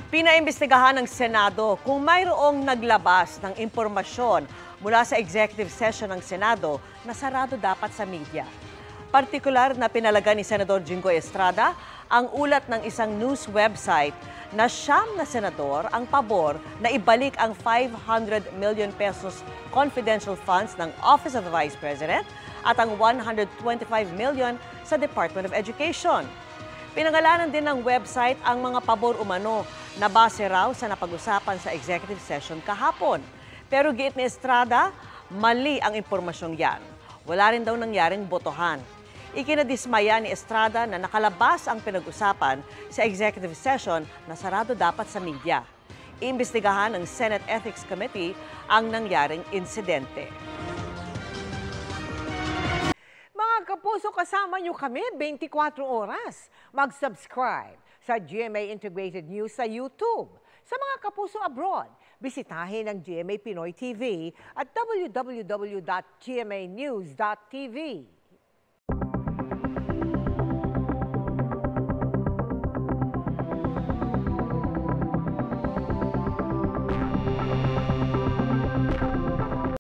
Pinaimbestigahan ng Senado kung mayroong naglabas ng impormasyon mula sa executive session ng Senado na sarado dapat sa media. Partikular na pinalaga ni Senador Jinggoy Estrada ang ulat ng isang news website na siyam na senador ang pabor na ibalik ang 500 million pesos confidential funds ng Office of the Vice President at ang 125 million sa Department of Education. Pinangalanan din ng website ang mga pabor umano na base raw sa napag-usapan sa executive session kahapon. Pero giit ni Estrada, mali ang impormasyong yan. Wala rin daw nangyaring botohan. Ikinadismaya ni Estrada na nakalabas ang pinag-usapan sa executive session na sarado dapat sa media. Iimbestigahan ng Senate Ethics Committee ang nangyaring insidente. Mga kapuso, kasama nyo kami 24 oras. Mag-subscribe sa GMA Integrated News sa YouTube. Sa mga kapuso abroad, bisitahin ang GMA Pinoy TV at www.gmanews.tv.